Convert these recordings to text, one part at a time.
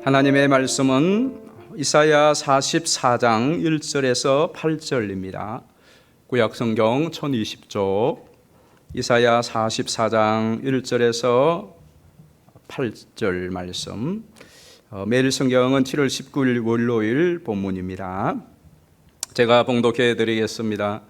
하나님의 말씀은 이사야 44장 1절에서 8절입니다. 구약성경 1020쪽 이사야 44장 1절에서 8절 말씀. 매일 성경은 7월 19일 월요일 본문입니다. 제가 봉독해 드리겠습니다.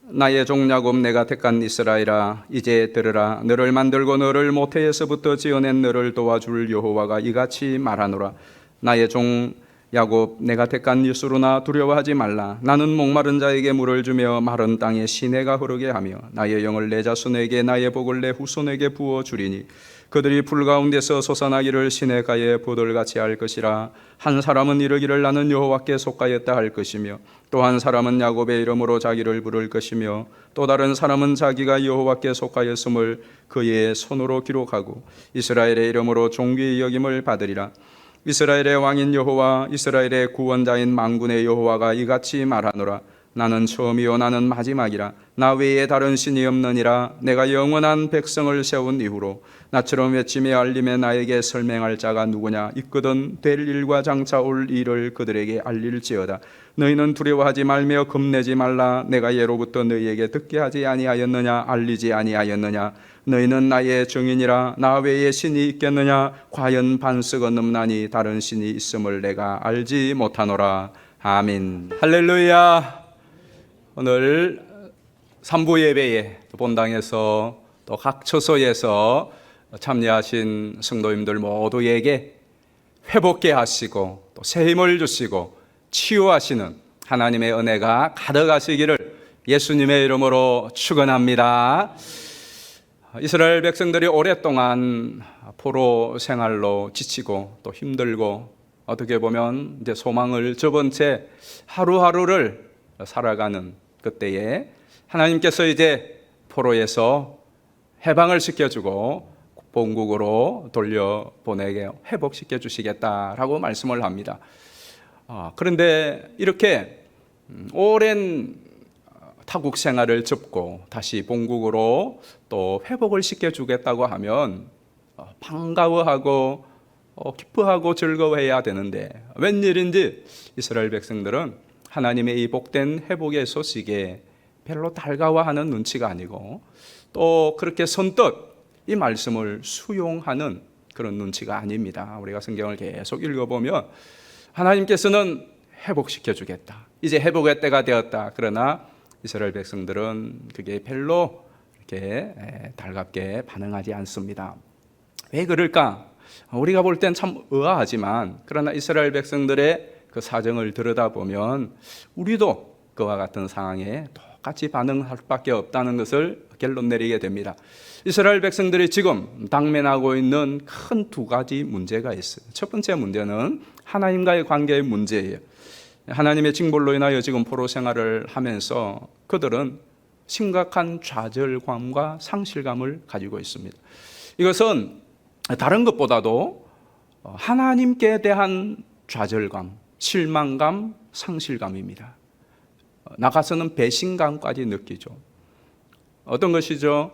나의 종 야곱 내가 택한 이스라엘아, 이제 들으라. 너를 만들고 너를 모태에서부터 지어낸 너를 도와줄 여호와가 이같이 말하노라. 나의 종 야곱 내가 택한 이스로나 두려워하지 말라. 나는 목마른 자에게 물을 주며 마른 땅에 시내가 흐르게 하며 나의 영을 내 자손에게 나의 복을 내 후손에게 부어 주리니 그들이 불 가운데서 솟아나기를 시내가에 보들같이 할 것이라. 한 사람은 이르기를 나는 여호와께 속하였다 할 것이며 또 한 사람은 야곱의 이름으로 자기를 부를 것이며 또 다른 사람은 자기가 여호와께 속하였음을 그의 손으로 기록하고 이스라엘의 이름으로 존귀의 여김을 받으리라. 이스라엘의 왕인 여호와, 이스라엘의 구원자인 만군의 여호와가 이같이 말하노라. 나는 처음이요 나는 마지막이라. 나 외에 다른 신이 없느니라. 내가 영원한 백성을 세운 이후로 나처럼 외치며 알림에 나에게 설명할 자가 누구냐. 있거든 될 일과 장차 올 일을 그들에게 알릴지어다. 너희는 두려워하지 말며 겁내지 말라. 내가 예로부터 너희에게 듣게 하지 아니하였느냐. 알리지 아니하였느냐. 너희는 나의 증인이라. 나 외에 신이 있겠느냐. 과연 반석 없나니 다른 신이 있음을 내가 알지 못하노라. 아멘. 할렐루야. 오늘 3부 예배에 본당에서 또 각 처소에서 참여하신 성도님들 모두에게 회복케 하시고 또 새 힘을 주시고 치유하시는 하나님의 은혜가 가득하시기를 예수님의 이름으로 축원합니다. 이스라엘 백성들이 오랫동안 포로 생활로 지치고 또 힘들고 어떻게 보면 이제 소망을 접은 채 하루하루를 살아가는 그때에 하나님께서 이제 포로에서 해방을 시켜주고 본국으로 돌려보내게 회복시켜 주시겠다라고 말씀을 합니다. 그런데 이렇게 오랜 타국 생활을 접고 다시 본국으로 또 회복을 시켜주겠다고 하면 반가워하고 기뻐하고 즐거워해야 되는데 웬일인지 이스라엘 백성들은 하나님의 이 복된 회복의 소식에 별로 달가워하는 눈치가 아니고 또 그렇게 선뜻 이 말씀을 수용하는 그런 눈치가 아닙니다. 우리가 성경을 계속 읽어보면 하나님께서는 회복시켜 주겠다. 이제 회복의 때가 되었다. 그러나 이스라엘 백성들은 그게 별로 이렇게 달갑게 반응하지 않습니다. 왜 그럴까? 우리가 볼 땐 참 의아하지만 그러나 이스라엘 백성들의 그 사정을 들여다보면 우리도 그와 같은 상황에 똑같이 반응할 수밖에 없다는 것을 결론 내리게 됩니다. 이스라엘 백성들이 지금 당면하고 있는 큰 두 가지 문제가 있어요. 첫 번째 문제는 하나님과의 관계의 문제예요. 하나님의 징벌로 인하여 지금 포로 생활을 하면서 그들은 심각한 좌절감과 상실감을 가지고 있습니다. 이것은 다른 것보다도 하나님께 대한 좌절감, 실망감, 상실감입니다. 나가서는 배신감까지 느끼죠. 어떤 것이죠?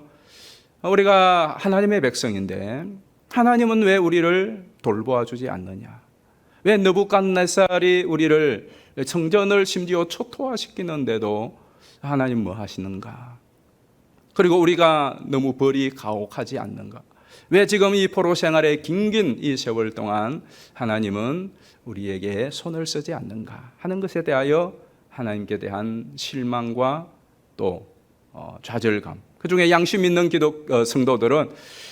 우리가 하나님의 백성인데 하나님은 왜 우리를 돌보아 주지 않느냐? 왜 느부갓네살이 우리를 성전을 심지어 초토화시키는데도 하나님 뭐 하시는가? 그리고 우리가 너무 벌이 가혹하지 않는가? 왜 지금 이 포로 생활의 긴긴 이 세월 동안 하나님은 우리에게 손을 쓰지 않는가 하는 것에 대하여 하나님께 대한 실망과 또 좌절감. 그중에 양심 있는 성도들은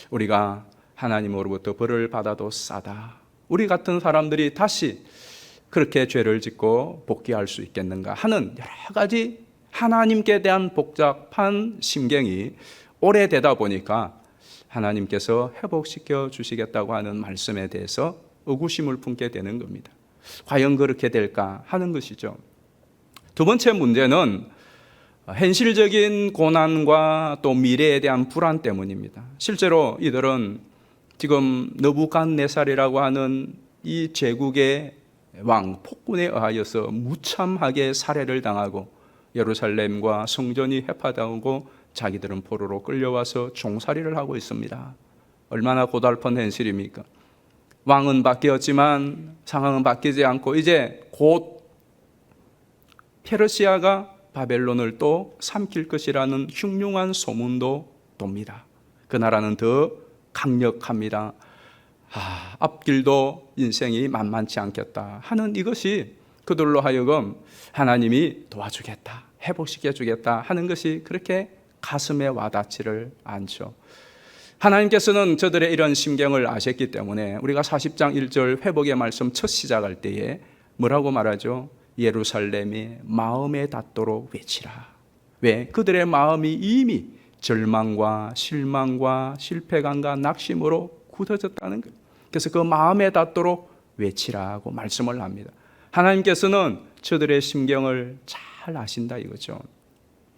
우리가 하나님으로부터 벌을 받아도 싸다. 우리 같은 사람들이 다시 그렇게 죄를 짓고 복귀할 수 있겠는가 하는 여러 가지 하나님께 대한 복잡한 심경이 오래되다 보니까 하나님께서 회복시켜 주시겠다고 하는 말씀에 대해서 의구심을 품게 되는 겁니다. 과연 그렇게 될까 하는 것이죠. 두 번째 문제는 현실적인 고난과 또 미래에 대한 불안 때문입니다. 실제로 이들은 지금 느부갓네살이라고 하는 이 제국의 왕 폭군에 의하여서 무참하게 살해를 당하고 예루살렘과 성전이 해파당하고 자기들은 포로로 끌려와서 종살이를 하고 있습니다. 얼마나 고달픈 현실입니까? 왕은 바뀌었지만 상황은 바뀌지 않고 이제 곧 페르시아가 바벨론을 또 삼킬 것이라는 흉흉한 소문도 돕니다. 그 나라는 더 강력합니다. 앞길도 인생이 만만치 않겠다 하는 이것이 그들로 하여금 하나님이 도와주겠다, 회복시켜주겠다 하는 것이 그렇게 가슴에 와닿지를 않죠. 하나님께서는 저들의 이런 심경을 아셨기 때문에 우리가 40장 1절 회복의 말씀 첫 시작할 때에 뭐라고 말하죠? 예루살렘이 마음에 닿도록 외치라. 왜? 그들의 마음이 이미 절망과 실망과 실패감과 낙심으로 굳어졌다는 거예요. 그래서 그 마음에 닿도록 외치라고 말씀을 합니다. 하나님께서는 저들의 심경을 잘 아신다 이거죠.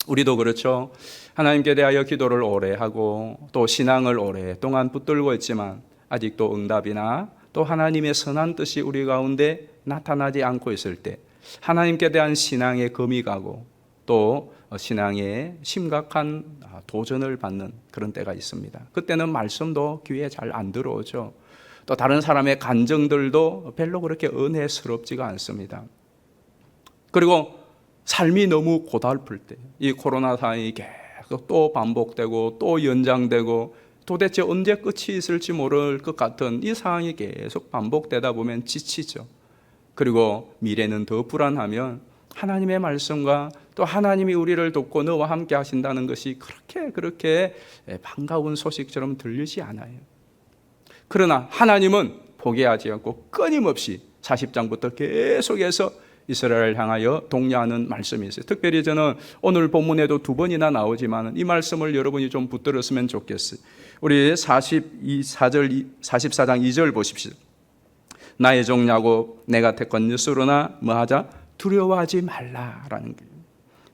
우리도 그렇죠. 하나님께 대하여 기도를 오래 하고 또 신앙을 오랫동안 붙들고 있지만 아직도 응답이나 또 하나님의 선한 뜻이 우리 가운데 나타나지 않고 있을 때 하나님께 대한 신앙에 금이 가고 또 신앙에 심각한 도전을 받는 그런 때가 있습니다. 그때는 말씀도 귀에 잘 안 들어오죠. 또 다른 사람의 간증들도 별로 그렇게 은혜스럽지가 않습니다. 그리고 삶이 너무 고달플 때, 이 코로나 상황이 계속 또 반복되고 또 연장되고 도대체 언제 끝이 있을지 모를 것 같은 이 상황이 계속 반복되다 보면 지치죠. 그리고 미래는 더 불안하면 하나님의 말씀과 또 하나님이 우리를 돕고 너와 함께 하신다는 것이 그렇게 반가운 소식처럼 들리지 않아요. 그러나 하나님은 포기하지 않고 끊임없이 40장부터 계속해서 이스라엘을 향하여 독려하는 말씀이 있어요. 특별히 저는 오늘 본문에도 2번이나 나오지만 이 말씀을 여러분이 좀 붙들었으면 좋겠어요. 우리 44장 2절 보십시오. 나의 종 야곱 내가 택한 유스로나 뭐하자? 두려워하지 말라라는 거예요.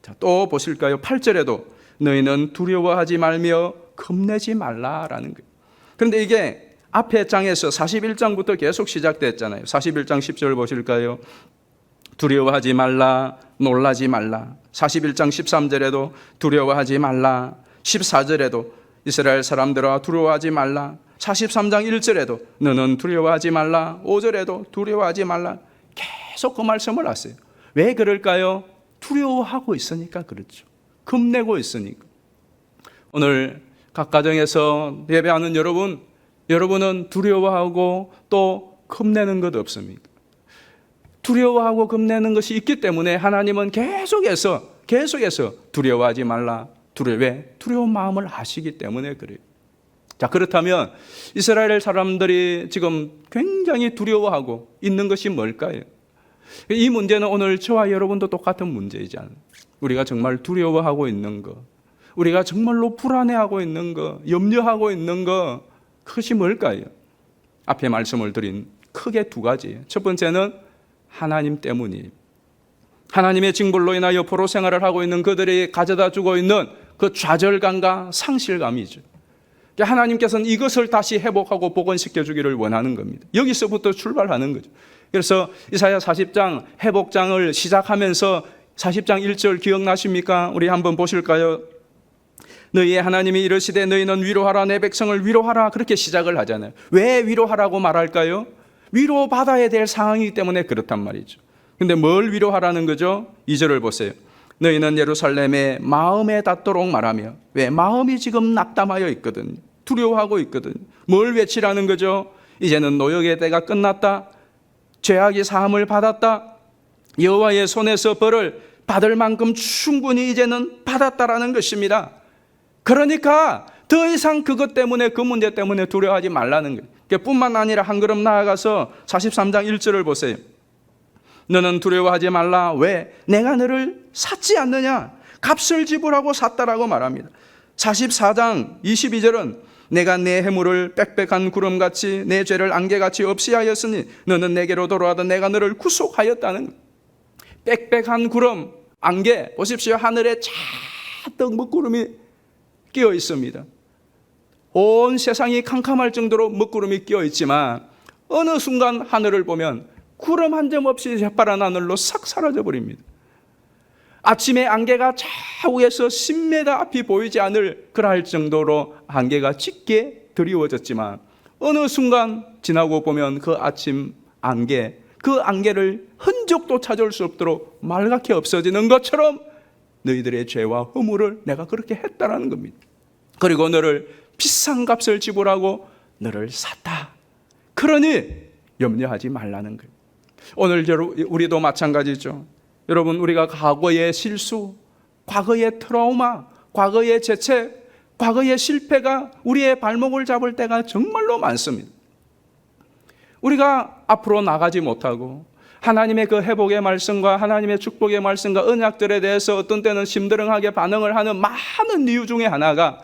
자, 또 보실까요? 8절에도 너희는 두려워하지 말며 겁내지 말라라는 거예요. 그런데 이게 앞에 장에서 41장부터 계속 시작됐잖아요. 41장 10절 보실까요? 두려워하지 말라, 놀라지 말라. 41장 13절에도 두려워하지 말라. 14절에도 이스라엘 사람들아 두려워하지 말라. 43장 1절에도 너는 두려워하지 말라. 5절에도 두려워하지 말라. 계속 그 말씀을 하세요. 왜 그럴까요? 두려워하고 있으니까 그렇죠. 겁내고 있으니까. 오늘 각 가정에서 예배하는 여러분은 두려워하고 또 겁내는 것 없습니까? 두려워하고 겁내는 것이 있기 때문에 하나님은 계속해서 두려워하지 말라. 왜? 두려운 마음을 아시기 때문에 그래요. 자, 그렇다면 이스라엘 사람들이 지금 굉장히 두려워하고 있는 것이 뭘까요? 이 문제는 오늘 저와 여러분도 똑같은 문제이잖아요. 우리가 정말 두려워하고 있는 것, 우리가 정말로 불안해하고 있는 것, 염려하고 있는 것, 그것이 뭘까요? 앞에 말씀을 드린 크게 2가지. 첫 번째는 하나님 때문이에요. 하나님의 징벌로 인하여 포로 생활을 하고 있는 그들이 가져다 주고 있는 그 좌절감과 상실감이죠. 하나님께서는 이것을 다시 회복하고 복원시켜 주기를 원하는 겁니다. 여기서부터 출발하는 거죠. 그래서 이사야 40장 회복장을 시작하면서 40장 1절 기억나십니까? 우리 한번 보실까요? 너희의 하나님이 이르시되 너희는 위로하라 내 백성을 위로하라 그렇게 시작을 하잖아요. 왜 위로하라고 말할까요? 위로받아야 될 상황이기 때문에 그렇단 말이죠. 근데 뭘 위로하라는 거죠? 2절을 보세요. 너희는 예루살렘에 마음에 닿도록 말하며. 왜? 마음이 지금 낙담하여 있거든요. 두려워하고 있거든요. 뭘 외치라는 거죠? 이제는 노역의 때가 끝났다. 죄악이 사함을 받았다. 여호와의 손에서 벌을 받을 만큼 충분히 이제는 받았다라는 것입니다. 그러니까 더 이상 그것 때문에 그 문제 때문에 두려워하지 말라는 거예요. 뿐만 아니라 한 걸음 나아가서 43장 1절을 보세요. 너는 두려워하지 말라. 왜? 내가 너를 샀지 않느냐? 값을 지불하고 샀다라고 말합니다. 44장 22절은 내가 내 해물을 빽빽한 구름같이 내 죄를 안개같이 없이 하였으니 너는 내게로 돌아와도 내가 너를 구속하였다는 거예요. 빽빽한 구름, 안개. 보십시오. 하늘에 잔뜩 먹구름이 끼어 있습니다. 온 세상이 캄캄할 정도로 먹구름이 끼어 있지만 어느 순간 하늘을 보면 구름 한 점 없이 새파란 하늘로 싹 사라져 버립니다. 아침에 안개가 좌우에서 10m 앞이 보이지 않을 그럴 정도로 안개가 짙게 드리워졌지만 어느 순간 지나고 보면 그 아침 안개, 그 안개를 흔적도 찾을 수 없도록 말갛게 없어지는 것처럼 너희들의 죄와 허물을 내가 그렇게 했다라는 겁니다. 그리고 너를 비싼 값을 지불하고 너를 샀다. 그러니 염려하지 말라는 거예요. 오늘 우리도 마찬가지죠. 여러분, 우리가 과거의 실수, 과거의 트라우마, 과거의 죄책, 과거의 실패가 우리의 발목을 잡을 때가 정말로 많습니다. 우리가 앞으로 나가지 못하고 하나님의 그 회복의 말씀과 하나님의 축복의 말씀과 언약들에 대해서 어떤 때는 심드렁하게 반응을 하는 많은 이유 중에 하나가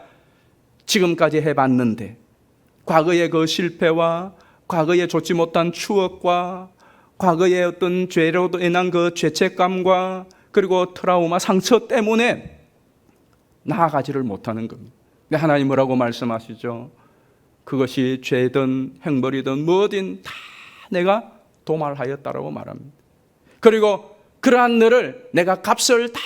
지금까지 해봤는데 과거의 그 실패와 과거에 좋지 못한 추억과 과거의 어떤 죄로 인한 그 죄책감과 그리고 트라우마, 상처 때문에 나아가지를 못하는 겁니다. 하나님 뭐라고 말씀하시죠? 그것이 죄든 행벌이든 뭐든 다 내가 도말하였다라고 말합니다. 그리고 그러한 너를 내가 값을 다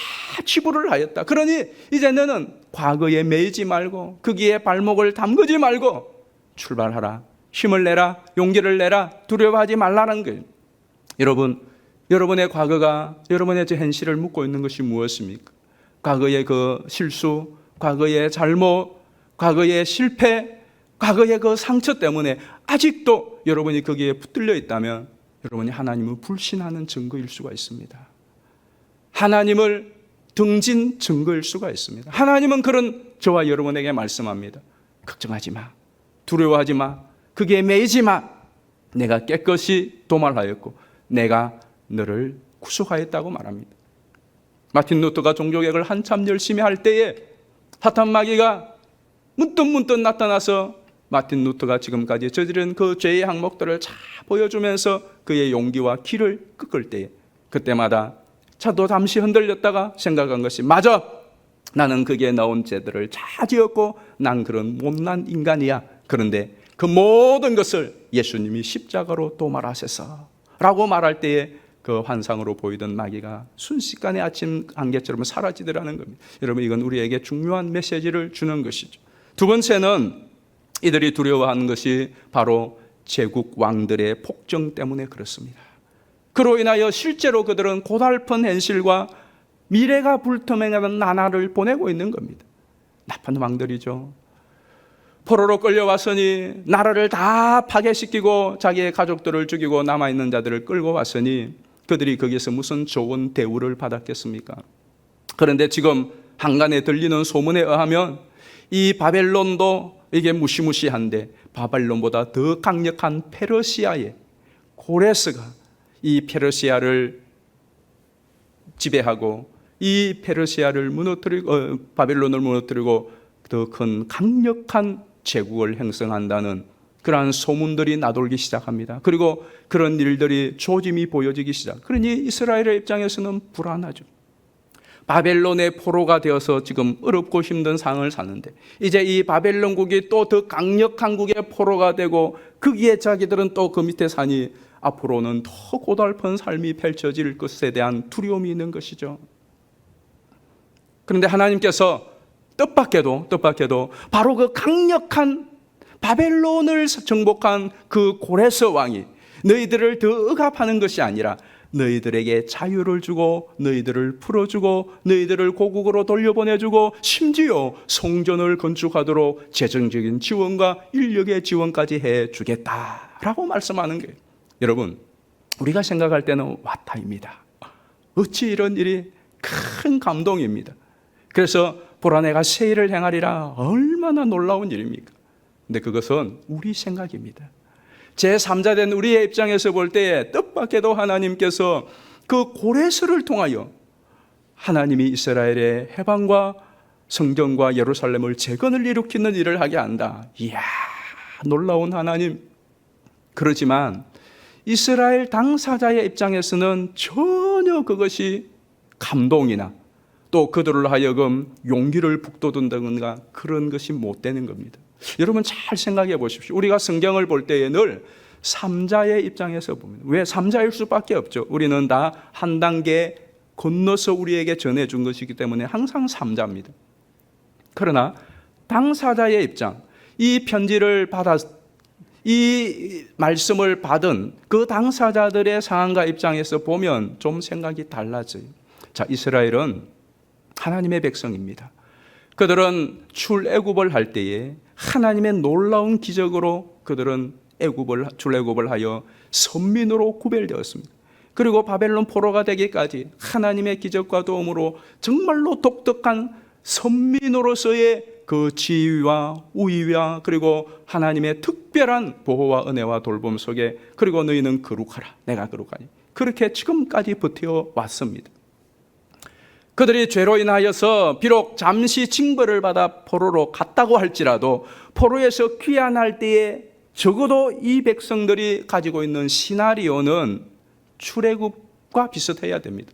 지불을 하였다. 그러니 이제 너는 과거에 매이지 말고 거기에 발목을 담그지 말고 출발하라. 힘을 내라. 용기를 내라. 두려워하지 말라는 거예요. 여러분, 여러분의 과거가 여러분의 현실을 묻고 있는 것이 무엇입니까? 과거의 그 실수, 과거의 잘못, 과거의 실패, 과거의 그 상처 때문에 아직도 여러분이 거기에 붙들려 있다면 여러분이 하나님을 불신하는 증거일 수가 있습니다. 하나님을 등진 증거일 수가 있습니다. 하나님은 그런 저와 여러분에게 말씀합니다. 걱정하지 마. 두려워하지 마. 거기에 매이지 마. 내가 깨끗이 도말하였고 내가 너를 구속하였다고 말합니다. 마틴 루터가 종교개혁을 한참 열심히 할 때에 사탄 마귀가 문득문득 나타나서 마틴 루터가 지금까지 저지른 그 죄의 항목들을 잘 보여주면서 그의 용기와 길을 꺾을 때에 그때마다 자도 잠시 흔들렸다가 생각한 것이 맞아. 나는 거기에 나온 죄들을 다 지었고 난 그런 못난 인간이야. 그런데 그 모든 것을 예수님이 십자가로 도말하셔서 라고 말할 때에 그 환상으로 보이던 마귀가 순식간에 아침 안개처럼 사라지더라는 겁니다. 여러분, 이건 우리에게 중요한 메시지를 주는 것이죠. 두 번째는 이들이 두려워하는 것이 바로 제국 왕들의 폭정 때문에 그렇습니다. 그로 인하여 실제로 그들은 고달픈 현실과 미래가 불투명한 나날을 보내고 있는 겁니다. 나쁜 왕들이죠. 포로로 끌려왔으니 나라를 다 파괴시키고 자기의 가족들을 죽이고 남아있는 자들을 끌고 왔으니 그들이 거기서 무슨 좋은 대우를 받았겠습니까? 그런데 지금 한간에 들리는 소문에 의하면 이 바벨론도 이게 무시무시한데 바벨론보다 더 강력한 페르시아의 고레스가 이 페르시아를 지배하고 이 페르시아를 무너뜨리고 바벨론을 무너뜨리고 더 큰 강력한 제국을 형성한다는 그러한 소문들이 나돌기 시작합니다. 그리고 그런 일들이 조짐이 보여지기 시작. 그러니 이스라엘의 입장에서는 불안하죠. 바벨론의 포로가 되어서 지금 어렵고 힘든 상황을 사는데 이제 이 바벨론국이 또 더 강력한 국의 포로가 되고 거기에 자기들은 또 그 밑에 사니 앞으로는 더 고달픈 삶이 펼쳐질 것에 대한 두려움이 있는 것이죠. 그런데 하나님께서 뜻밖에도 바로 그 강력한 바벨론을 정복한 그 고레스 왕이 너희들을 더 억압하는 것이 아니라 너희들에게 자유를 주고 너희들을 풀어주고 너희들을 고국으로 돌려보내주고 심지어 성전을 건축하도록 재정적인 지원과 인력의 지원까지 해주겠다라고 말씀하는 거예요. 여러분, 우리가 생각할 때는 와타입니다. 어찌 이런 일이 큰 감동입니다. 그래서 보라 내가 새 일을 행하리라. 얼마나 놀라운 일입니까? 근데 그것은 우리 생각입니다. 제3자 된 우리의 입장에서 볼 때에 뜻밖에도 하나님께서 그 고레스를 통하여 하나님이 이스라엘의 해방과 성전과 예루살렘을 재건을 일으키는 일을 하게 한다. 이야, 놀라운 하나님. 그렇지만 이스라엘 당사자의 입장에서는 전혀 그것이 감동이나 또 그들을 하여금 용기를 북돋운다거나 그런 것이 못 되는 겁니다. 여러분 잘 생각해 보십시오. 우리가 성경을 볼 때에 늘 3자의 입장에서 보면 왜 3자일 수밖에 없죠. 우리는 다 한 단계 건너서 우리에게 전해준 것이기 때문에 항상 3자입니다. 그러나 당사자의 입장, 이 편지를 받아 이 말씀을 받은 그 당사자들의 상황과 입장에서 보면 좀 생각이 달라져요. 자, 이스라엘은 하나님의 백성입니다. 그들은 출애굽을 할 때에 하나님의 놀라운 기적으로 그들은 출애굽을 하여 선민으로 구별되었습니다. 그리고 바벨론 포로가 되기까지 하나님의 기적과 도움으로 정말로 독특한 선민으로서의 그 지위와 우위와 그리고 하나님의 특별한 보호와 은혜와 돌봄 속에 그리고 너희는 거룩하라, 내가 거룩하니, 그렇게 지금까지 버텨왔습니다. 그들이 죄로 인하여서 비록 잠시 징벌을 받아 포로로 갔다고 할지라도 포로에서 귀환할 때에 적어도 이 백성들이 가지고 있는 시나리오는 출애굽과 비슷해야 됩니다.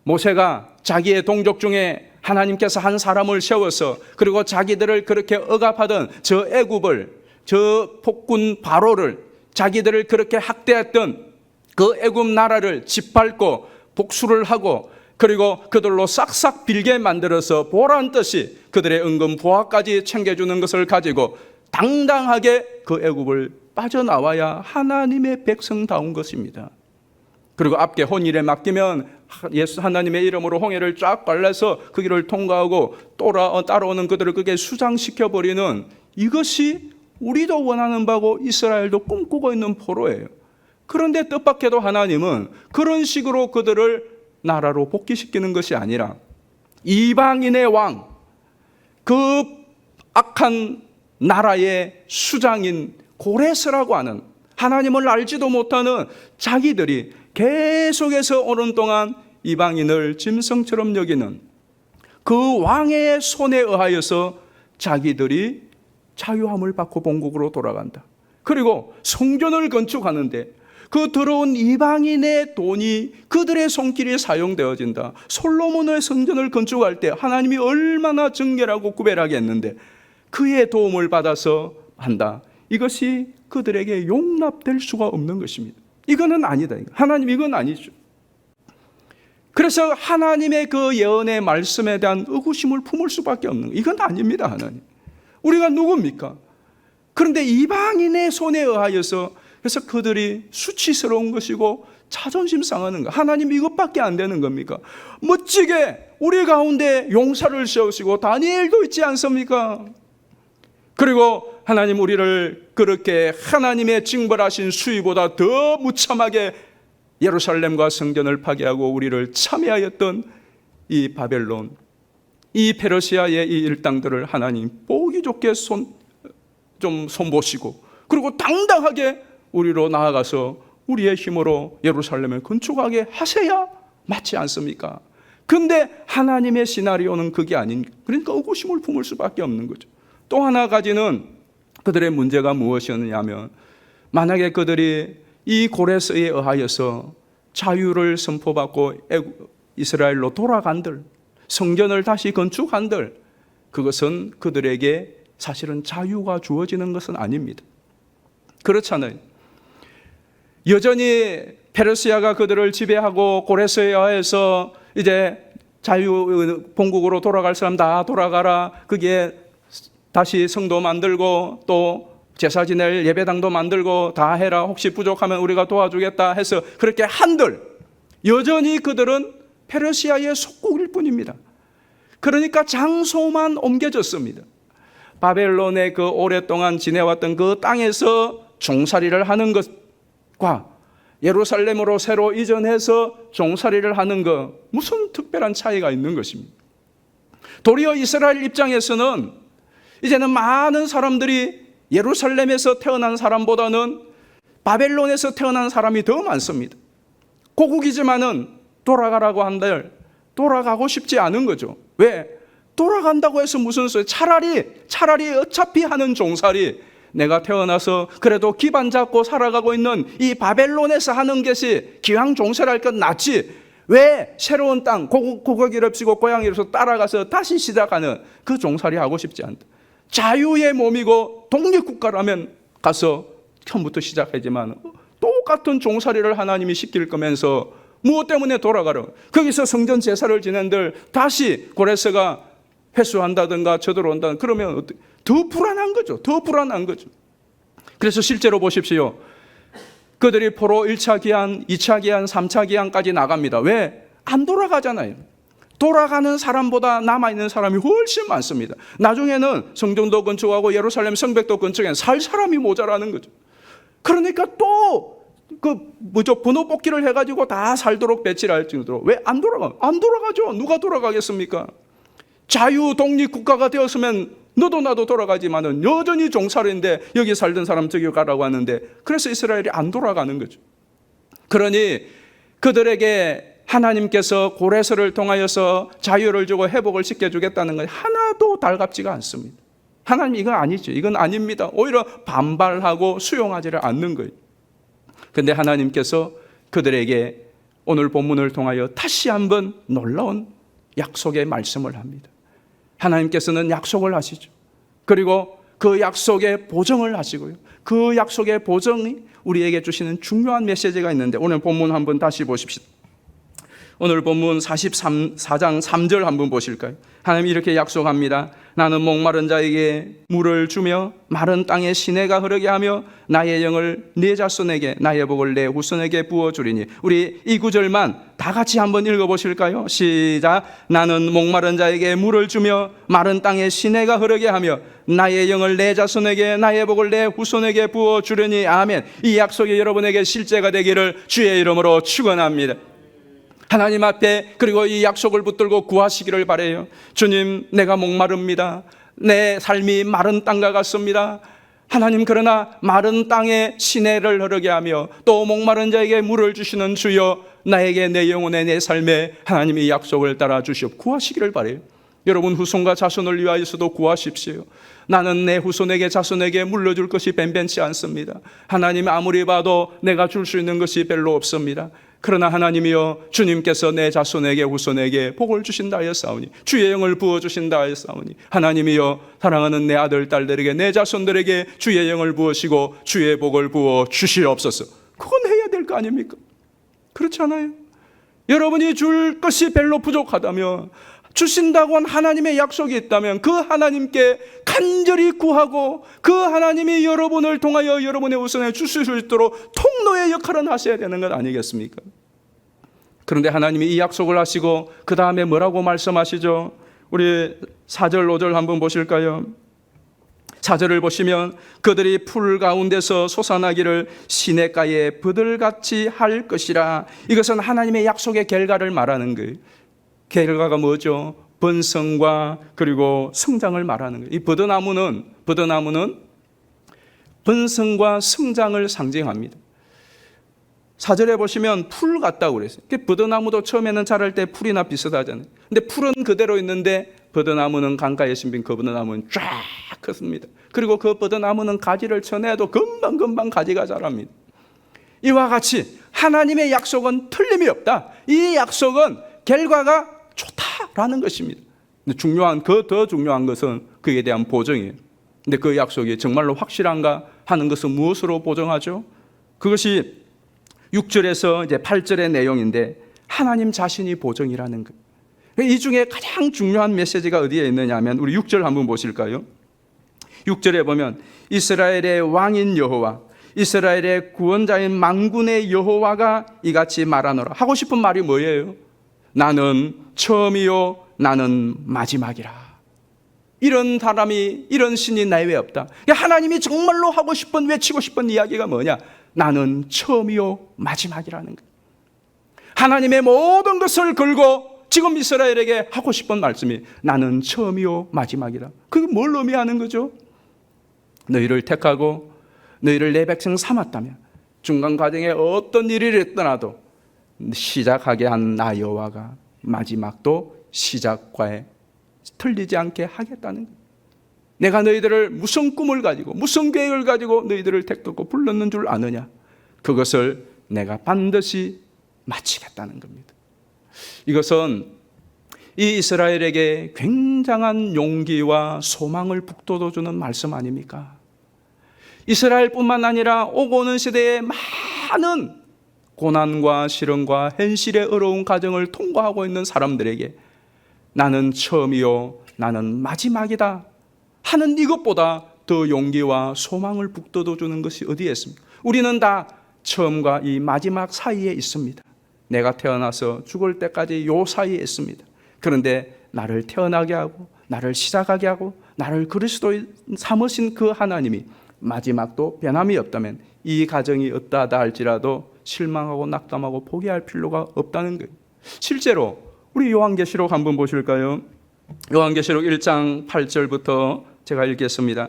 모세가 자기의 동족 중에 하나님께서 한 사람을 세워서 그리고 자기들을 그렇게 억압하던 저 애굽을, 저 폭군 바로를, 자기들을 그렇게 학대했던 그 애굽 나라를 짓밟고 복수를 하고 그리고 그들로 싹싹 빌게 만들어서 보란 듯이 그들의 은근 보화까지 챙겨주는 것을 가지고 당당하게 그 애굽을 빠져나와야 하나님의 백성다운 것입니다. 그리고 앞에 혼일에 맡기면 예수 하나님의 이름으로 홍해를 쫙 갈라서 그 길을 통과하고 따라오는 그들을 그게 수장시켜버리는, 이것이 우리도 원하는 바고 이스라엘도 꿈꾸고 있는 포로예요. 그런데 뜻밖에도 하나님은 그런 식으로 그들을 나라로 복귀시키는 것이 아니라 이방인의 왕, 그 악한 나라의 수장인 고레스라고 하는, 하나님을 알지도 못하는 자기들이 계속해서 오는 동안 이방인을 짐승처럼 여기는 그 왕의 손에 의하여서 자기들이 자유함을 받고 본국으로 돌아간다. 그리고 성전을 건축하는데 그 들어온 이방인의 돈이 그들의 손길이 사용되어진다. 솔로몬의 성전을 건축할 때 하나님이 얼마나 정결하고 구별하게 했는데 그의 도움을 받아서 한다. 이것이 그들에게 용납될 수가 없는 것입니다. 이거는 아니다. 하나님, 이건 아니죠. 그래서 하나님의 그 예언의 말씀에 대한 의구심을 품을 수밖에 없는 거예요. 이건 아닙니다, 하나님. 우리가 누굽니까? 그런데 이방인의 손에 의하여서, 그래서 그들이 수치스러운 것이고 자존심 상하는 거. 하나님, 이것밖에 안 되는 겁니까? 멋지게 우리 가운데 용사를 세우시고 다니엘도 있지 않습니까? 그리고 하나님, 우리를 그렇게 하나님의 징벌하신 수위보다 더 무참하게 예루살렘과 성전을 파괴하고 우리를 참여하였던 이 바벨론, 이 페르시아의 이 일당들을 하나님 보기 좋게 손보시고 그리고 당당하게 우리로 나아가서 우리의 힘으로 예루살렘을 건축하게 하셔야 맞지 않습니까? 근데 하나님의 시나리오는 그게 아닌, 그러니까 의구심을 품을 수밖에 없는 거죠. 또 하나 가지는 그들의 문제가 무엇이었느냐면, 만약에 그들이 이 고레스에 의하여서 자유를 선포받고 이스라엘로 돌아간들, 성전을 다시 건축한들, 그것은 그들에게 사실은 자유가 주어지는 것은 아닙니다. 그렇잖아요. 여전히 페르시아가 그들을 지배하고 고레스에 의해서 이제 자유 본국으로 돌아갈 사람 다 돌아가라, 그게 다시 성도 만들고 또 제사 지낼 예배당도 만들고 다 해라, 혹시 부족하면 우리가 도와주겠다 해서 그렇게 한들 여전히 그들은 페르시아의 속국일 뿐입니다. 그러니까 장소만 옮겨졌습니다. 바벨론에 그 오랫동안 지내왔던 그 땅에서 종살이를 하는 것과 예루살렘으로 새로 이전해서 종살이를 하는 것, 무슨 특별한 차이가 있는 것입니다. 도리어 이스라엘 입장에서는 이제는 많은 사람들이 예루살렘에서 태어난 사람보다는 바벨론에서 태어난 사람이 더 많습니다. 고국이지만은 돌아가라고 한들 돌아가고 싶지 않은 거죠. 왜? 돌아간다고 해서 무슨 소리? 차라리 어차피 하는 종살이, 내가 태어나서 그래도 기반 잡고 살아가고 있는 이 바벨론에서 하는 것이 기왕 종살할 것 낫지, 왜 새로운 땅 고국을 없이고 고향이로서 따라가서 다시 시작하는 그 종살이 하고 싶지 않다. 자유의 몸이고 독립국가라면 가서 처음부터 시작하지만 똑같은 종살이를 하나님이 시킬 거면서 무엇 때문에 돌아가라? 거기서 성전 제사를 지낸들 다시 고레스가 회수한다든가 쳐들어온다든가 그러면 더 불안한 거죠. 더 불안한 거죠. 그래서 실제로 보십시오. 그들이 포로 1차 기한, 2차 기한, 3차 기한까지 나갑니다. 왜? 안 돌아가잖아요. 돌아가는 사람보다 남아있는 사람이 훨씬 많습니다. 나중에는 성전도 건축하고 예루살렘 성벽도 건축해 살 사람이 모자라는 거죠. 그러니까 또 번호 뽑기를 해가지고 다 살도록 배치를 할 정도로. 왜 안 돌아가? 안 돌아가죠. 누가 돌아가겠습니까? 자유 독립 국가가 되었으면 너도 나도 돌아가지만은 여전히 종살인데 여기 살던 사람 저기 가라고 하는데, 그래서 이스라엘이 안 돌아가는 거죠. 그러니 그들에게 하나님께서 고레스를 통하여서 자유를 주고 회복을 시켜주겠다는 건 하나도 달갑지가 않습니다. 하나님 이건 아니죠. 이건 아닙니다. 오히려 반발하고 수용하지를 않는 거예요. 그런데 하나님께서 그들에게 오늘 본문을 통하여 다시 한번 놀라운 약속의 말씀을 합니다. 하나님께서는 약속을 하시죠. 그리고 그 약속의 보증을 하시고요. 그 약속의 보증이 우리에게 주시는 중요한 메시지가 있는데, 오늘 본문 한번 다시 보십시오. 오늘 본문 44장 3절 한번 보실까요? 하나님이 이렇게 약속합니다. 나는 목마른 자에게 물을 주며 마른 땅에 시내가 흐르게 하며 나의 영을 네 자손에게 나의 복을 내 후손에게 부어주리니. 우리 이 구절만 다 같이 한번 읽어보실까요? 시작. 나는 목마른 자에게 물을 주며 마른 땅에 시내가 흐르게 하며 나의 영을 내 자손에게 나의 복을 내 후손에게 부어주리니. 아멘. 이 약속이 여러분에게 실제가 되기를 주의 이름으로 축원합니다. 하나님 앞에 그리고 이 약속을 붙들고 구하시기를 바라요. 주님, 내가 목마릅니다. 내 삶이 마른 땅과 같습니다. 하나님, 그러나 마른 땅에 시내를 흐르게 하며 또 목마른 자에게 물을 주시는 주여, 나에게 내 영혼의 내 삶에 하나님의 약속을 따라 주시옵. 구하시기를 바라요. 여러분 후손과 자손을 위하여서도 구하십시오. 나는 내 후손에게 자손에게 물려줄 것이 벤벤치 않습니다. 하나님 아무리 봐도 내가 줄 수 있는 것이 별로 없습니다. 그러나 하나님이여, 주님께서 내 자손에게 후손에게 복을 주신다 하였사오니, 주의 영을 부어주신다 하였사오니, 하나님이여, 사랑하는 내 아들 딸들에게 내 자손들에게 주의 영을 부으시고 주의 복을 부어 주시옵소서. 그건 해야 될 거 아닙니까? 그렇지 않아요? 여러분이 줄 것이 별로 부족하다면, 주신다고 한 하나님의 약속이 있다면 그 하나님께 간절히 구하고 그 하나님이 여러분을 통하여 여러분의 후손에 주실 수 있도록 통로의 역할은 하셔야 되는 것 아니겠습니까? 그런데 하나님이 이 약속을 하시고 그 다음에 뭐라고 말씀하시죠? 우리 4절 5절 한번 보실까요? 4절을 보시면 그들이 풀 가운데서 솟아나기를 시냇가에 부들같이 할 것이라. 이것은 하나님의 약속의 결과를 말하는 거예요. 결과가 뭐죠? 번성과 그리고 성장을 말하는 거예요. 이 버드나무는 번성과 성장을 상징합니다. 4절에 보시면 풀 같다고 그랬어요. 버드나무도 처음에는 자랄 때 풀이나 비슷하잖아요. 근데 풀은 그대로 있는데 버드나무는 강가에 심빈 그 버드나무는 쫙 컸습니다. 그리고 그 버드나무는 가지를 쳐내도 금방 가지가 자랍니다. 이와 같이 하나님의 약속은 틀림이 없다. 이 약속은 결과가 좋다라는 것입니다. 근데 더 중요한 것은 그에 대한 보증이에요. 근데 그 약속이 정말로 확실한가 하는 것은 무엇으로 보증하죠? 그것이 6절에서 이제 8절의 내용인데, 하나님 자신이 보증이라는 것. 이 중에 가장 중요한 메시지가 어디에 있느냐 하면 우리 6절 한번 보실까요? 6절에 보면 이스라엘의 왕인 여호와, 이스라엘의 구원자인 만군의 여호와가 이같이 말하노라. 하고 싶은 말이 뭐예요? 나는 처음이요 나는 마지막이라. 이런 사람이, 이런 신이 나 외에 없다. 하나님이 정말로 하고 싶은, 외치고 싶은 이야기가 뭐냐? 나는 처음이요 마지막이라는 것. 하나님의 모든 것을 걸고 지금 이스라엘에게 하고 싶은 말씀이 나는 처음이요 마지막이라. 그게 뭘 의미하는 거죠? 너희를 택하고 너희를 내 백성 삼았다면 중간 과정에 어떤 일이 있더라도 시작하게 한 나 여호와가 마지막도 시작과에 틀리지 않게 하겠다는 거예요. 내가 너희들을 무슨 꿈을 가지고 무슨 계획을 가지고 너희들을 택하고 불렀는 줄 아느냐? 그것을 내가 반드시 마치겠다는 겁니다. 이것은 이 이스라엘에게 굉장한 용기와 소망을 북돋워주는 말씀 아닙니까? 이스라엘뿐만 아니라 오고 오는 시대에 많은 고난과 시련과 현실의 어려운 과정을 통과하고 있는 사람들에게 나는 처음이요 나는 마지막이다 하는 이것보다 더 용기와 소망을 북돋워주는 것이 어디에 있습니까? 우리는 다 처음과 이 마지막 사이에 있습니다. 내가 태어나서 죽을 때까지 요 사이에 있습니다. 그런데 나를 태어나게 하고 나를 시작하게 하고 나를 그리스도인 삼으신 그 하나님이 마지막도 변함이 없다면 이 가정이 어떠하다 할지라도 실망하고 낙담하고 포기할 필요가 없다는 거예요. 실제로 우리 요한계시록 한번 보실까요? 요한계시록 1장 8절부터 제가 읽겠습니다.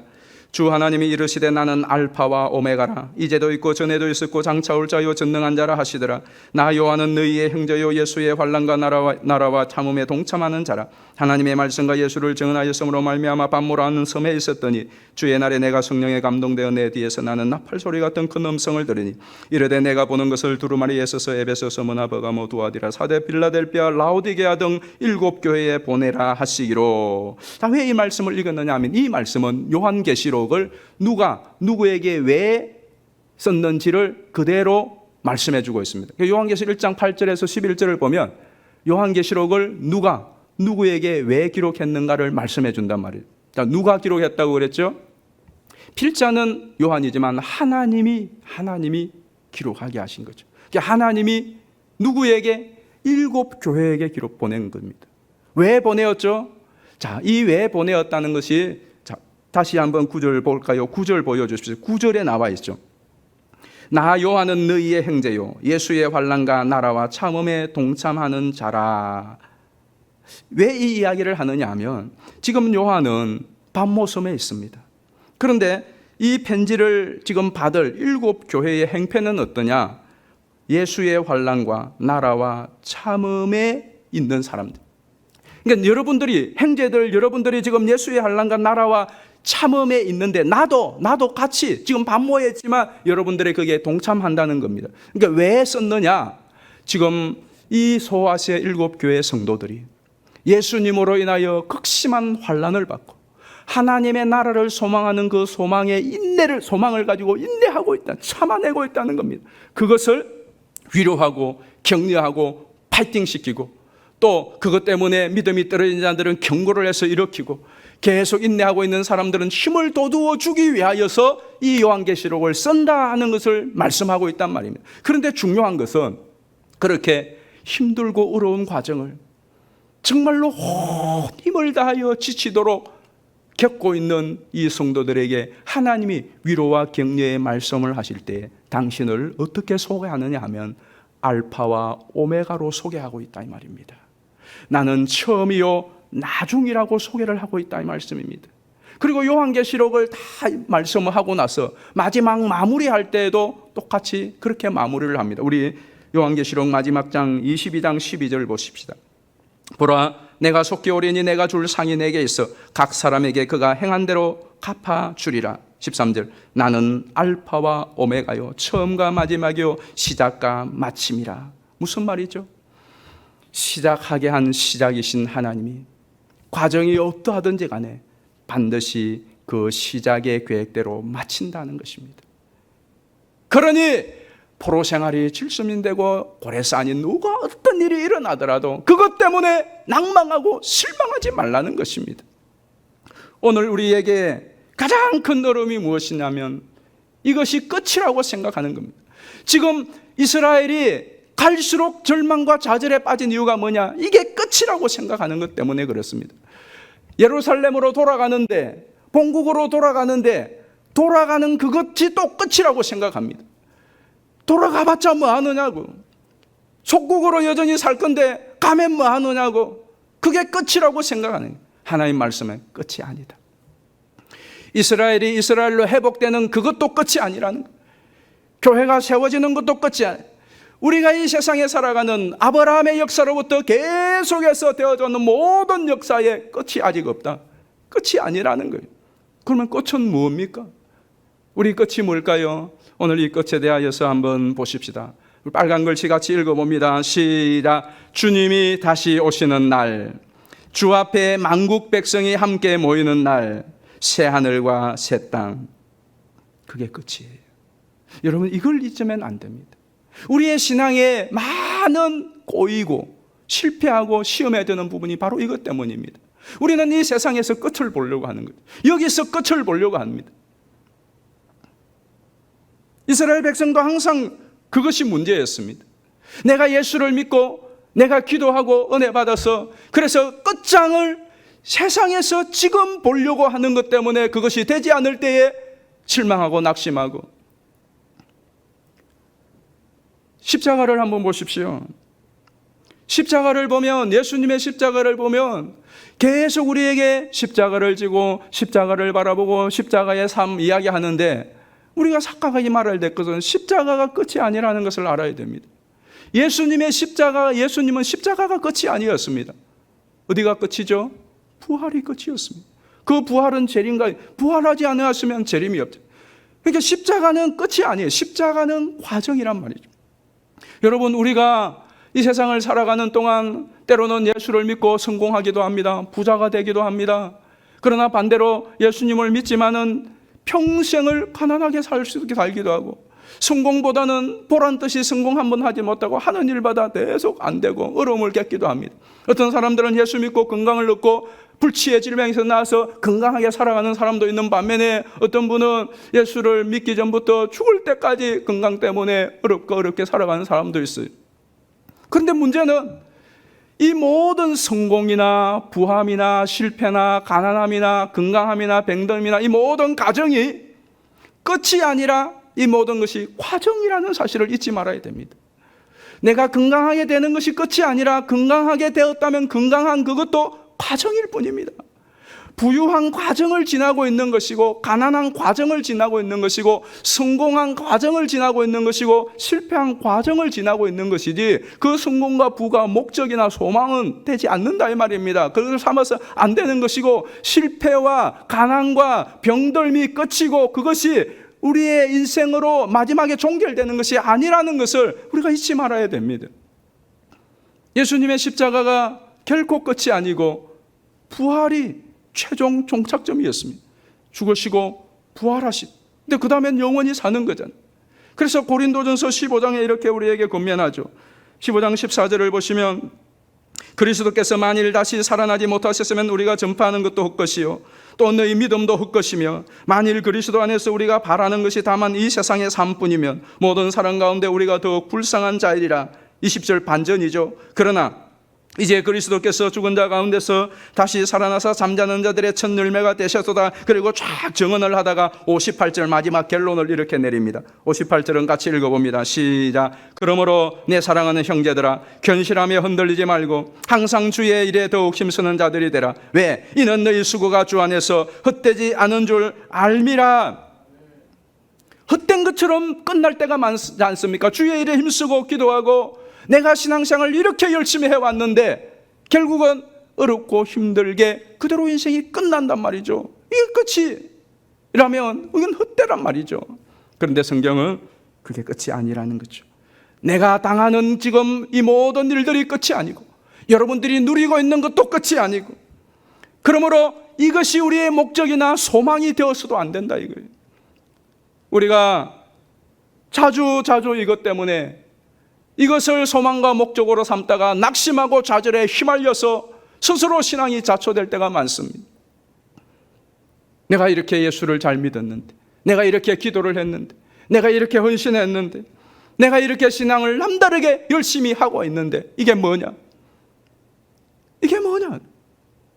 주 하나님이 이르시되 나는 알파와 오메가라. 이제도 있고 전에도 있었고 장차 올 자요 전능한 자라 하시더라. 나 요한은 너희의 형제요 예수의 환난과 나라와 참음에 동참하는 자라. 하나님의 말씀과 예수를 증언하였으므로 말미암아 밤모라는 섬에 있었더니 주의 날에 내가 성령에 감동되어 내 뒤에서 나는 나팔 소리 같은 큰 음성을 들으니 이르되 내가 보는 것을 두루마리 에서서 에베소 서머나 버가모 두아디라 사대 빌라델비아 라오디게아 등 7교회에 보내라 하시기로. 왜 이 말씀을 읽었느냐 하면 이 말씀은 요한계시록을 누가 누구에게 왜 썼는지를 그대로 말씀해 주고 있습니다. 요한계시록 1장 8절에서 11절을 보면 요한계시록을 누가 누구에게 왜 기록했는가를 말씀해 준단 말이에요. 누가 기록했다고 그랬죠? 필자는 요한이지만 하나님이 기록하게 하신 거죠. 하나님이 누구에게? 7교회에게 기록 보낸 겁니다. 왜 보내었죠? 자, 이 왜 보내었다는 것이, 자, 다시 한번 9절 볼까요? 9절 보여주십시오. 9절에 나와 있죠. 나 요한은 너희의 형제요 예수의 환난과 나라와 참음에 동참하는 자라. 왜 이 이야기를 하느냐 하면 지금 요한은 밤모섬에 있습니다. 그런데 이 편지를 지금 받을 7교회의 행패는 어떠냐? 예수의 환난과 나라와 참음에 있는 사람들. 그러니까 여러분들이, 형제들, 여러분들이 지금 예수의 환난과 나라와 참음에 있는데 나도 같이 지금 밤모에 있지만 여러분들이 거기에 동참한다는 겁니다. 그러니까 왜 썼느냐? 지금 이 소아시아 7교회 성도들이 예수님으로 인하여 극심한 환난을 받고 하나님의 나라를 소망하는 그 소망을 가지고 인내하고 있다, 참아내고 있다는 겁니다. 그것을 위로하고 격려하고 파이팅시키고 또 그것 때문에 믿음이 떨어진 자들은 경고를 해서 일으키고 계속 인내하고 있는 사람들은 힘을 돋우어 주기 위하여서 이 요한계시록을 쓴다 하는 것을 말씀하고 있단 말입니다. 그런데 중요한 것은 그렇게 힘들고 어려운 과정을 정말로 온 힘을 다하여 지치도록 겪고 있는 이 성도들에게 하나님이 위로와 격려의 말씀을 하실 때 당신을 어떻게 소개하느냐 하면 알파와 오메가로 소개하고 있다 이 말입니다. 나는 처음이요 나중이라고 소개를 하고 있다 이 말씀입니다. 그리고 요한계시록을 다 말씀을 하고 나서 마지막 마무리할 때에도 똑같이 그렇게 마무리를 합니다. 우리 요한계시록 마지막 장 22장 12절 보십시다. 보라 내가 속히 오리니 내가 줄 상이 내게 있어 각 사람에게 그가 행한 대로 갚아 주리라. 13절 나는 알파와 오메가요 처음과 마지막이요 시작과 마침이라. 무슨 말이죠? 시작하게 한 시작이신 하나님이 과정이 어떠하든지 간에 반드시 그 시작의 계획대로 마친다는 것입니다. 그러니 포로 생활이 질수민되고 고래산이 누가 어떤 일이 일어나더라도 그것 때문에 낭망하고 실망하지 말라는 것입니다. 오늘 우리에게 가장 큰 어려움이 무엇이냐면 이것이 끝이라고 생각하는 겁니다. 지금 이스라엘이 갈수록 절망과 좌절에 빠진 이유가 뭐냐? 이게 끝이라고 생각하는 것 때문에 그렇습니다. 예루살렘으로 돌아가는데, 본국으로 돌아가는데 돌아가는 그것이 또 끝이라고 생각합니다. 돌아가봤자 뭐 하느냐고. 속국으로 여전히 살 건데 가면 뭐 하느냐고. 그게 끝이라고 생각하는 하나님 말씀은 끝이 아니다. 이스라엘이 이스라엘로 회복되는 그것도 끝이 아니라는 거예요. 교회가 세워지는 것도 끝이 아니에요. 우리가 이 세상에 살아가는 아브라함의 역사로부터 계속해서 되어져는 모든 역사의 끝이 아직 없다. 끝이 아니라는 거예요. 그러면 끝은 무엇입니까? 우리 끝이 뭘까요? 오늘 이 끝에 대하여서 한번 보십시다. 빨간 글씨 같이 읽어봅니다. 시작. 주님이 다시 오시는 날, 주 앞에 만국 백성이 함께 모이는 날, 새 하늘과 새 땅. 그게 끝이에요. 여러분 이걸 잊으면 안 됩니다. 우리의 신앙에 많은 꼬이고 실패하고 시험에 드는 부분이 바로 이것 때문입니다. 우리는 이 세상에서 끝을 보려고 하는 거죠. 여기서 끝을 보려고 합니다. 이스라엘 백성도 항상 그것이 문제였습니다. 내가 예수를 믿고 내가 기도하고 은혜 받아서 그래서 끝장을 세상에서 지금 보려고 하는 것 때문에 그것이 되지 않을 때에 실망하고 낙심하고. 십자가를 한번 보십시오. 십자가를 보면, 예수님의 십자가를 보면 계속 우리에게 십자가를 지고 십자가를 바라보고 십자가의 삶 이야기하는데, 우리가 착각하지 말아야 될 것은 십자가가 끝이 아니라는 것을 알아야 됩니다. 예수님은 십자가가 끝이 아니었습니다. 어디가 끝이죠? 부활이 끝이었습니다. 그 부활은 재림과, 부활하지 않았으면 재림이 없죠. 그러니까 십자가는 끝이 아니에요. 십자가는 과정이란 말이죠. 여러분, 우리가 이 세상을 살아가는 동안 때로는 예수를 믿고 성공하기도 합니다. 부자가 되기도 합니다. 그러나 반대로 예수님을 믿지만은 평생을 가난하게 살기도 하고, 성공보다는 보란 듯이 성공 한번 하지 못하고 하는 일마다 계속 안 되고 어려움을 겪기도 합니다. 어떤 사람들은 예수 믿고 건강을 얻고 불치의 질병에서 나와서 건강하게 살아가는 사람도 있는 반면에, 어떤 분은 예수를 믿기 전부터 죽을 때까지 건강 때문에 어렵게 살아가는 사람도 있어요. 그런데 문제는 이 모든 성공이나 부함이나 실패나 가난함이나 건강함이나 병듦이나 이 모든 과정이 끝이 아니라 이 모든 것이 과정이라는 사실을 잊지 말아야 됩니다. 내가 건강하게 되는 것이 끝이 아니라 건강하게 되었다면 건강한 그것도 과정일 뿐입니다. 부유한 과정을 지나고 있는 것이고, 가난한 과정을 지나고 있는 것이고, 성공한 과정을 지나고 있는 것이고, 실패한 과정을 지나고 있는 것이지, 그 성공과 부가 목적이나 소망은 되지 않는다 이 말입니다. 그것을 삼아서 안 되는 것이고, 실패와 가난과 병들미 끝이고 그것이 우리의 인생으로 마지막에 종결되는 것이 아니라는 것을 우리가 잊지 말아야 됩니다. 예수님의 십자가가 결코 끝이 아니고 부활이 최종 종착점이었습니다. 죽으시고 부활하신. 근데 그 다음엔 영원히 사는 거잖아요. 그래서 고린도전서 15장에 이렇게 우리에게 권면하죠. 15장 14절을 보시면, 그리스도께서 만일 다시 살아나지 못하셨으면 우리가 전파하는 것도 헛것이요 또 너희 믿음도 헛것이며, 만일 그리스도 안에서 우리가 바라는 것이 다만 이 세상의 삶뿐이면 모든 사람 가운데 우리가 더욱 불쌍한 자이리라. 20절 반전이죠. 그러나 이제 그리스도께서 죽은 자 가운데서 다시 살아나서 잠자는 자들의 첫 열매가 되셨도다. 그리고 쫙 증언을 하다가 58절 마지막 결론을 이렇게 내립니다. 58절은 같이 읽어봅니다. 시작. 그러므로 내 사랑하는 형제들아, 견실하며 흔들리지 말고 항상 주의 일에 더욱 힘쓰는 자들이 되라. 왜? 이는 너희 수고가 주 안에서 헛되지 않은 줄 알미라. 헛된 것처럼 끝날 때가 많지 않습니까? 주의 일에 힘쓰고 기도하고 내가 신앙생활을 이렇게 열심히 해왔는데 결국은 어렵고 힘들게 그대로 인생이 끝난단 말이죠. 이게 끝이라면 이건 헛되란 말이죠. 그런데 성경은 그게 끝이 아니라는 거죠. 내가 당하는 지금 이 모든 일들이 끝이 아니고, 여러분들이 누리고 있는 것도 끝이 아니고, 그러므로 이것이 우리의 목적이나 소망이 되어서도 안 된다 이거예요. 우리가 자주 이것 때문에 이것을 소망과 목적으로 삼다가 낙심하고 좌절에 휘말려서 스스로 신앙이 자초될 때가 많습니다. 내가 이렇게 예수를 잘 믿었는데, 내가 이렇게 기도를 했는데, 내가 이렇게 헌신했는데, 내가 이렇게 신앙을 남다르게 열심히 하고 있는데 이게 뭐냐? 이게 뭐냐?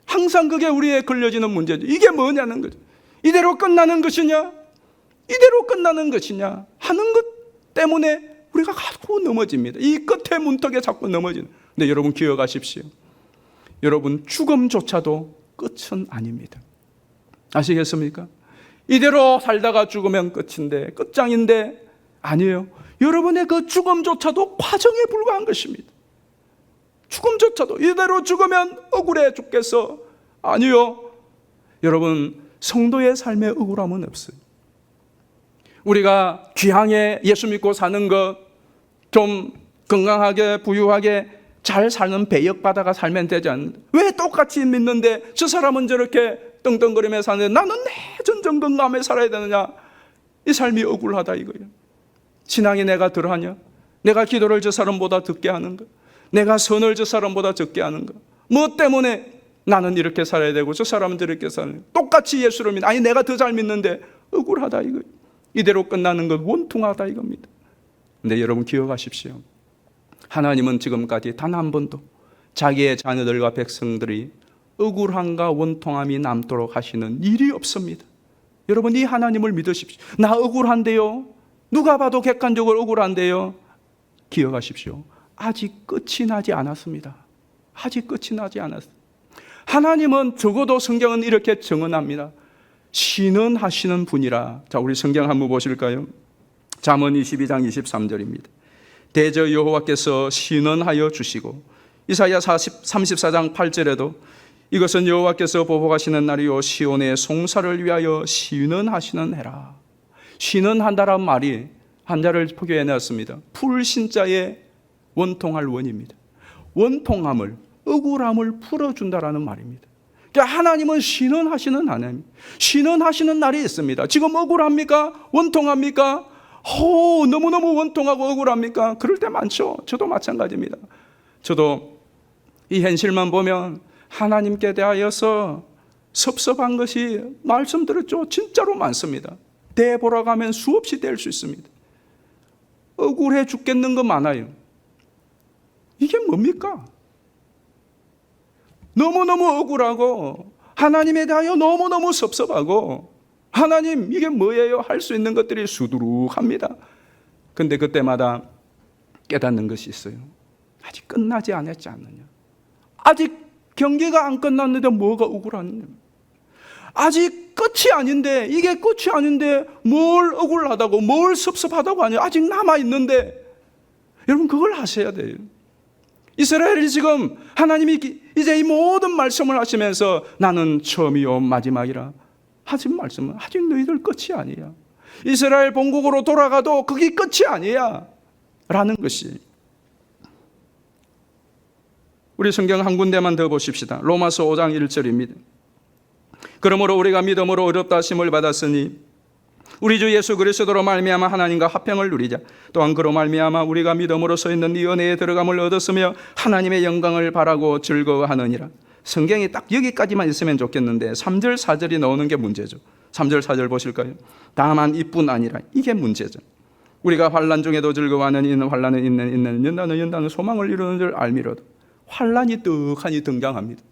항상 그게 우리에 걸려지는 문제죠. 이게 뭐냐는 거죠. 이대로 끝나는 것이냐? 이대로 끝나는 것이냐? 하는 것 때문에 우리가 자꾸 넘어집니다. 이 끝에 문턱에 자꾸 넘어지는. 근데 여러분 기억하십시오. 여러분 죽음조차도 끝은 아닙니다. 아시겠습니까? 이대로 살다가 죽으면 끝인데, 끝장인데 아니에요. 여러분의 그 죽음조차도 과정에 불과한 것입니다. 죽음조차도 이대로 죽으면 억울해 죽겠어. 아니요. 여러분 성도의 삶에 억울함은 없어요. 우리가 귀하게 예수 믿고 사는 것, 좀 건강하게 부유하게 잘 사는 배역받아가 살면 되지 않는다. 왜 똑같이 믿는데 저 사람은 저렇게 떵떵거리며 사는데 나는 내 전전 건강하며 살아야 되느냐? 이 삶이 억울하다 이거예요. 신앙이 내가 덜하냐? 내가 기도를 저 사람보다 적게 하는가? 내가 선을 저 사람보다 적게 하는가? 뭐 때문에? 나는 이렇게 살아야 되고 저 사람은 저렇게 살아야 되고 똑같이 예수를 믿는, 아니 내가 더 잘 믿는데 억울하다 이거. 이대로 끝나는 것 원통하다 이겁니다. 근데 여러분 기억하십시오. 하나님은 지금까지 단 한 번도 자기의 자녀들과 백성들이 억울함과 원통함이 남도록 하시는 일이 없습니다. 여러분 이 하나님을 믿으십시오. 나 억울한데요. 누가 봐도 객관적으로 억울한데요. 기억하십시오. 아직 끝이 나지 않았습니다. 아직 끝이 나지 않았습니다. 하나님은 적어도 성경은 이렇게 증언합니다. 신원하시는 분이라. 자, 우리 성경 한번 보실까요? 잠언 22장 23절입니다. 대저 여호와께서 신원하여 주시고, 이사야 34장 8절에도 이것은 여호와께서 보복하시는 날이요 시온의 송사를 위하여 신원하시는 해라. 신원한다란 말이 한자를 포교해놨습니다. 풀신자의 원통할 원입니다. 원통함을, 억울함을 풀어준다라는 말입니다. 그러니까 하나님은 신원하시는 하나님, 신원하시는 날이 있습니다. 지금 억울합니까? 원통합니까? 너무너무 원통하고 억울합니까? 그럴 때 많죠. 저도 마찬가지입니다. 저도 이 현실만 보면 하나님께 대하여서 섭섭한 것이 말씀드렸죠. 진짜로 많습니다. 대보러 가면 수없이 될 수 있습니다. 억울해 죽겠는 거 많아요. 이게 뭡니까? 너무너무 억울하고 하나님에 대하여 너무너무 섭섭하고 하나님 이게 뭐예요? 할 수 있는 것들이 수두룩합니다. 근데 그때마다 깨닫는 것이 있어요. 아직 끝나지 않았지 않느냐. 아직 경기가 안 끝났는데 뭐가 억울하느냐. 아직 끝이 아닌데, 이게 끝이 아닌데 뭘 억울하다고 뭘 섭섭하다고 하냐. 아직 남아있는데 여러분 그걸 하셔야 돼요. 이스라엘이 지금 하나님이 이제 이 모든 말씀을 하시면서 나는 처음이요 마지막이라 하신 말씀은 아직 너희들 끝이 아니야. 이스라엘 본국으로 돌아가도 그게 끝이 아니야 라는 것이. 우리 성경 한 군데만 더 보십시다. 로마서 5장 1절입니다. 그러므로 우리가 믿음으로 의롭다 하심을 받았으니 우리 주 예수 그리스도로 말미암아 하나님과 화평을 누리자. 또한 그로 말미암아 우리가 믿음으로 서 있는 이 은혜에 들어감을 얻었으며 하나님의 영광을 바라고 즐거워하느니라. 성경이 딱 여기까지만 있으면 좋겠는데 3절 4절이 나오는 게 문제죠. 3절 4절 보실까요? 다만 이뿐 아니라, 이게 문제죠. 우리가 환난 중에도 즐거워하는 이는 환난은 있는 연단은 소망을 이루는 줄 알미로도. 환난이 떡하니 등장합니다.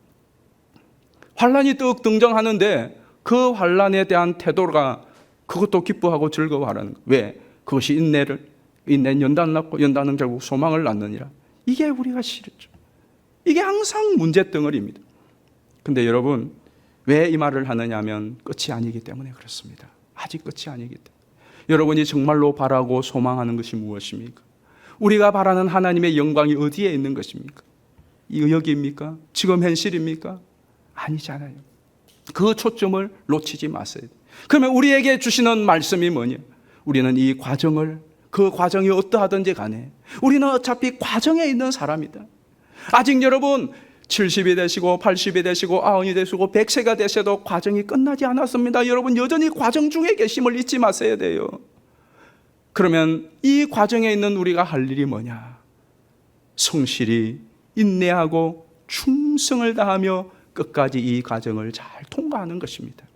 환난이 떡 등장하는데 그 환난에 대한 태도가 그것도 기뻐하고 즐거워하라는 거예요. 왜? 그것이 인내는 연단을 낳고 연단은 결국 소망을 낳느니라. 이게 우리가 싫었죠. 이게 항상 문제덩어리입니다. 근데 여러분 왜 이 말을 하느냐 하면 끝이 아니기 때문에 그렇습니다. 아직 끝이 아니기 때문에. 여러분이 정말로 바라고 소망하는 것이 무엇입니까? 우리가 바라는 하나님의 영광이 어디에 있는 것입니까? 여기입니까? 지금 현실입니까? 아니잖아요. 그 초점을 놓치지 마세요. 그러면 우리에게 주시는 말씀이 뭐냐? 우리는 이 과정을, 그 과정이 어떠하든지 간에 우리는 어차피 과정에 있는 사람이다. 아직 여러분 70이 되시고 80이 되시고 90이 되시고 100세가 되셔도 과정이 끝나지 않았습니다. 여러분 여전히 과정 중에 계심을 잊지 마셔야 돼요. 그러면 이 과정에 있는 우리가 할 일이 뭐냐? 성실히 인내하고 충성을 다하며 끝까지 이 과정을 잘 통과하는 것입니다.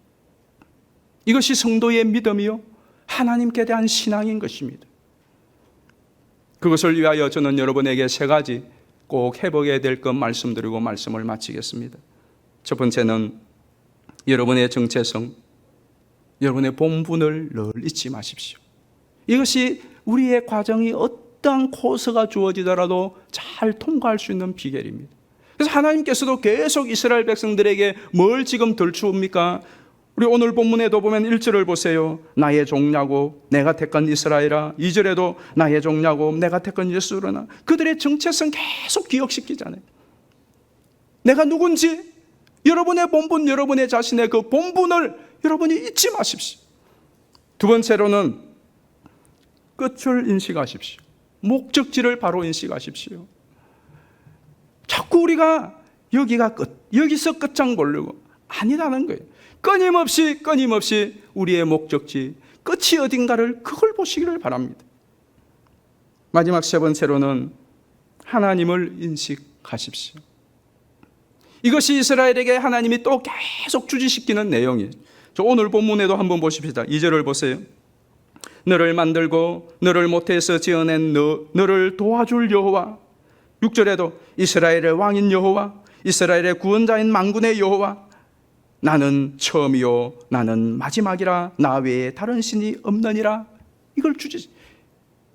이것이 성도의 믿음이요 하나님께 대한 신앙인 것입니다. 그것을 위하여 저는 여러분에게 3가지 꼭 해보게 될 것 말씀드리고 말씀을 마치겠습니다. 첫 번째는 여러분의 정체성, 여러분의 본분을 늘 잊지 마십시오. 이것이 우리의 과정이 어떠한 코스가 주어지더라도 잘 통과할 수 있는 비결입니다. 그래서 하나님께서도 계속 이스라엘 백성들에게 뭘 지금 덜추옵니까? 우리 오늘 본문에도 보면 1절을 보세요. 나의 종야고 내가 택한 이스라엘아. 2절에도 나의 종야고 내가 택한 예수로나. 그들의 정체성 계속 기억시키잖아요. 내가 누군지, 여러분의 본분, 여러분의 자신의 그 본분을 여러분이 잊지 마십시오. 두 번째로는 끝을 인식하십시오. 목적지를 바로 인식하십시오. 자꾸 우리가 여기가 끝, 여기서 끝장 보려고 아니라는 거예요. 끊임없이 우리의 목적지, 끝이 어딘가를 그걸 보시기를 바랍니다. 마지막 3번째로는 하나님을 인식하십시오. 이것이 이스라엘에게 하나님이 또 계속 주지시키는 내용이에요. 저 오늘 본문에도 한번 보십시다. 2절을 보세요. 너를 만들고 너를 모태에서 지어낸 너를 도와줄 여호와. 6절에도 이스라엘의 왕인 여호와, 이스라엘의 구원자인 만군의 여호와, 나는 처음이요 나는 마지막이라 나 외에 다른 신이 없느니라. 이걸 주지.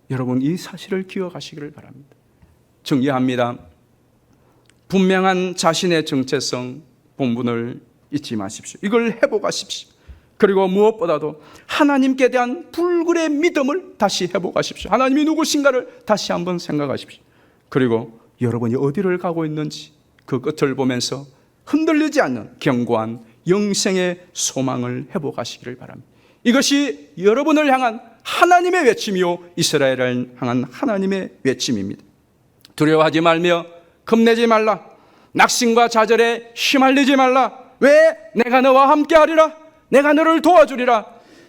여러분, 이 사실을 기억하시기를 바랍니다. 정리합니다. 분명한 자신의 정체성 본분을 잊지 마십시오. 이걸 회복하십시오. 그리고 무엇보다도 하나님께 대한 불굴의 믿음을 다시 회복하십시오. 하나님이 누구신가를 다시 한번 생각하십시오. 그리고 여러분이 어디를 가고 있는지 그 끝을 보면서 흔들리지 않는 견고한 영생의 소망을 회복하시기를 바랍니다. 이것이 여러분을 향한 하나님의 외침이요 이스라엘을 향한 하나님의 외침입니다. 두려워하지 말며 겁내지 말라. 낙심과 좌절에 휘말리지 말라. 왜? 내가 너와 함께하리라. 내가 너를 도와주리라.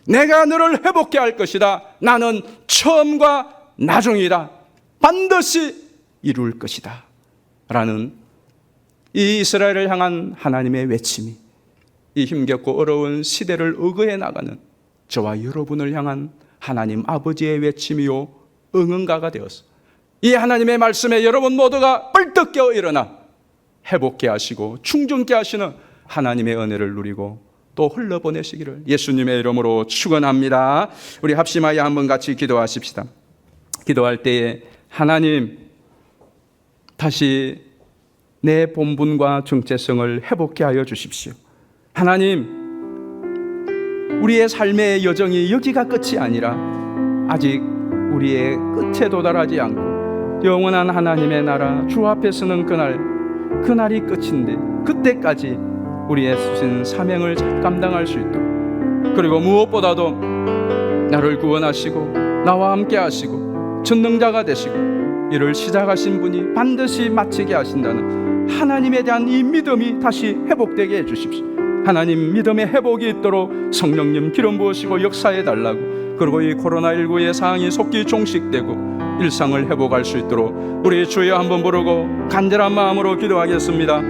내가 너를 회복케 할 것이다. 나는 처음과 나중이다. 반드시 이룰 것이다. 라는 이 이스라엘을 향한 하나님의 외침이 이 힘겹고 어려운 시대를 의거해 나가는 저와 여러분을 향한 하나님 아버지의 외침이요 응응가가 되어서 이 하나님의 말씀에 여러분 모두가 뻘떡 깨어 일어나 회복케 하시고 충전케 하시는 하나님의 은혜를 누리고 또 흘러보내시기를 예수님의 이름으로 축원합니다. 우리 합심하여 한번 같이 기도하십시다. 기도할 때에 하나님, 다시 내 본분과 정체성을 회복케 하여 주십시오. 하나님, 우리의 삶의 여정이 여기가 끝이 아니라 아직 우리의 끝에 도달하지 않고 영원한 하나님의 나라 주 앞에 서는 그날이 끝인데 그때까지 우리의 주신 사명을 잘 감당할 수 있도록, 그리고 무엇보다도 나를 구원하시고 나와 함께 하시고 전능자가 되시고 이를 시작하신 분이 반드시 마치게 하신다는 하나님에 대한 이 믿음이 다시 회복되게 해주십시오. 하나님, 믿음의 회복이 있도록 성령님 기름 부으시고 역사해 달라고, 그리고 이 코로나19의 상황이 속히 종식되고 일상을 회복할 수 있도록 우리 주여 한번 부르고 간절한 마음으로 기도하겠습니다.